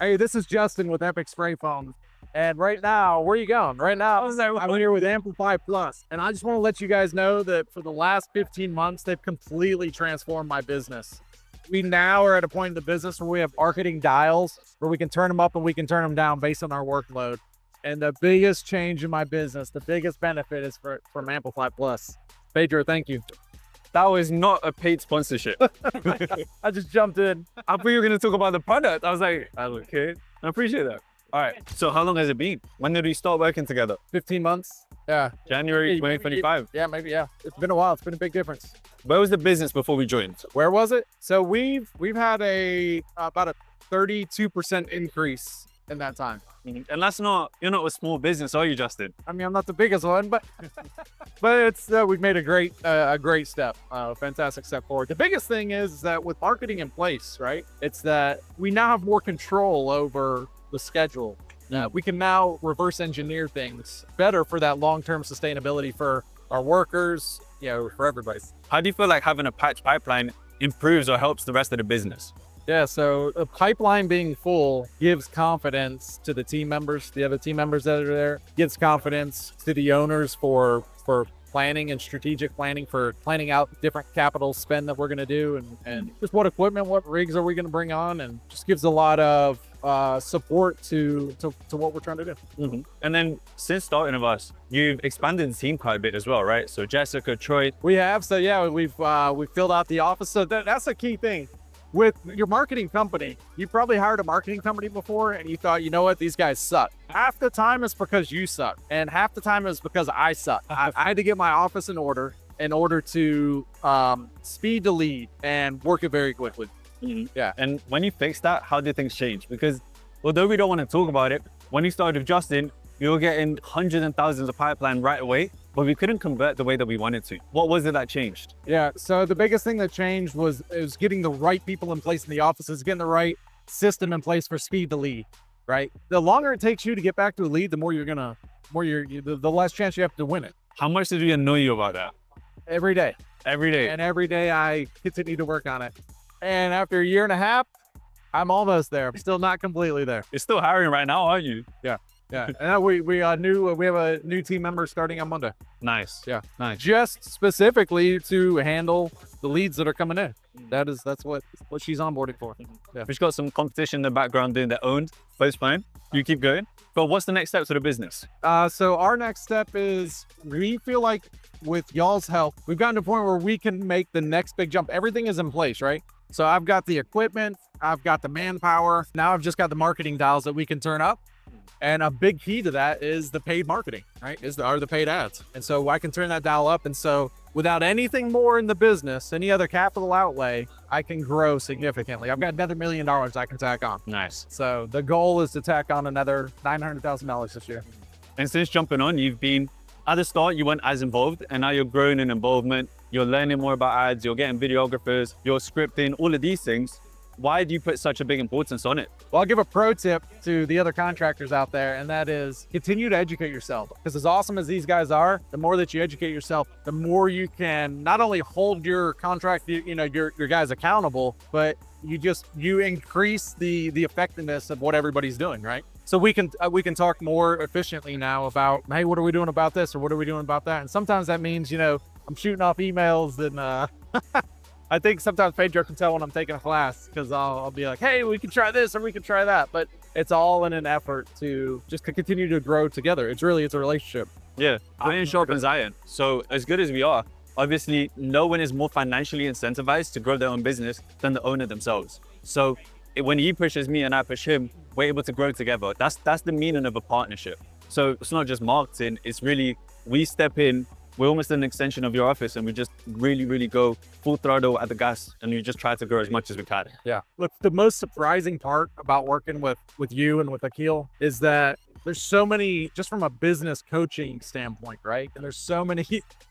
Hey, this is Justin with Epic Spray Foam. And right now, where are you going? Right now, I'm here with Amplify Plus. And I just want to let you guys know that for the last 15 months, they've completely transformed my business. We now are at a point in the business where we have marketing dials where we can turn them up and we can turn them down based on our workload. And the biggest change in my business, the biggest benefit is from Amplify Plus. Pedro, thank you. That was not a paid sponsorship. I just jumped in. I thought you were going to talk about the product. I was like, okay, I appreciate that. All right. So how long has it been? When did we start working together? 15 months. Yeah. January 2025. Yeah, maybe. Yeah. It's been a while. It's been a big difference. Where was the business before we joined? Where was it? So we've had about a 32% increase in that time. And that's not, you're not a small business, are you, Justin? I mean, I'm not the biggest one, but it's we've made a great step, a fantastic step forward. The biggest thing is that with marketing in place, right? It's that we now have more control over the schedule. We can now reverse engineer things better for that long-term sustainability for our workers, for everybody. How do you feel like having a patch pipeline improves or helps the rest of the business? Yeah, so the pipeline being full gives confidence to the team members, the other team members that are there, gives confidence to the owners for planning and strategic planning, for planning out different capital spend that we're going to do and just what equipment, what rigs are we going to bring on, and just gives a lot of support to what we're trying to do. And then since starting of us, you've expanded the team quite a bit as well, right? So Jessica, Troy. We have, so yeah, we've filled out the office. So that's a key thing. With your marketing company, you probably hired a marketing company before and you thought, you know what, these guys suck. Half the time it's because you suck, and half the time it's because I suck. I had to get my office in order to speed the lead and work it very quickly. Yeah. And when you fixed that, how did things change? Because although we don't want to talk about it, when you started with Justin, we were getting hundreds and thousands of pipeline right away, but we couldn't convert the way that we wanted to. What was it that changed? Yeah, so the biggest thing that changed was getting the right people in place in the offices, getting the right system in place for speed to lead, right? The longer it takes you to get back to a lead, the more the less chance you have to win it. How much did we annoy you about that? Every day. Every day. And every day I continue to work on it. And after a year and a half, I'm almost there. I'm still not completely there. You're still hiring right now, aren't you? Yeah. Yeah, and we have a new team member starting on Monday. Nice. Yeah, nice. Just specifically to handle the leads that are coming in. That's what she's onboarding for. Yeah. We've got some competition in the background doing their own. Both fine. You keep going. But what's the next steps of the business? So our next step is we feel like with y'all's help, we've gotten to a point where we can make the next big jump. Everything is in place, right? So I've got the equipment, I've got the manpower. Now I've just got the marketing dials that we can turn up. And a big key to that is the paid marketing, right? Are the paid ads. And so I can turn that dial up. And so without anything more in the business, any other capital outlay, I can grow significantly. I've got another $1 million I can tack on. Nice. So the goal is to tack on another $900,000 this year. And since jumping on, you've been, at the start, you weren't as involved, and now you're growing in involvement. You're learning more about ads, you're getting videographers, you're scripting, all of these things. Why do you put such a big importance on it? Well, I'll give a pro tip to the other contractors out there, and that is continue to educate yourself. Because as awesome as these guys are, the more that you educate yourself, the more you can not only hold your contract, your guys accountable, but you increase the effectiveness of what everybody's doing, right? So we can talk more efficiently now about, hey, what are we doing about this, or what are we doing about that? And sometimes that means, I'm shooting off emails and I think sometimes Pedro can tell when I'm taking a class, because I'll be like, hey, we can try this or we can try that. But it's all in an effort to just continue to grow together. It's a relationship. Yeah, iron sharpens iron. So as good as we are, obviously no one is more financially incentivized to grow their own business than the owner themselves. So when he pushes me and I push him, we're able to grow together. That's the meaning of a partnership. So it's not just marketing, it's really, we step in, we're almost an extension of your office, and we just really go full throttle at the gas, and we just try to grow as much as we can. Yeah. Look, the most surprising part about working with you and with Akil is that there's so many, just from a business coaching standpoint, right? And there's so many,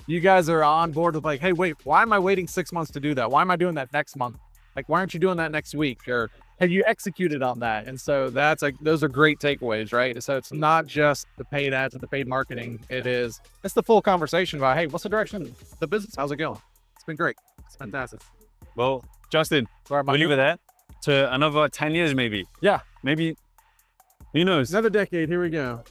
you guys are on board with like, hey, wait, why am I waiting 6 months to do that? Why am I doing that next month? Like, why aren't you doing that next week? Or have you executed on that? And so those are great takeaways, right? So it's not just the paid ads and the paid marketing. It's the full conversation about, hey, what's the direction of the business? How's it going? It's been great. It's fantastic. Well, Justin, we'll leave it there to another 10 years maybe. Yeah. Maybe, who knows? Another decade. Here we go.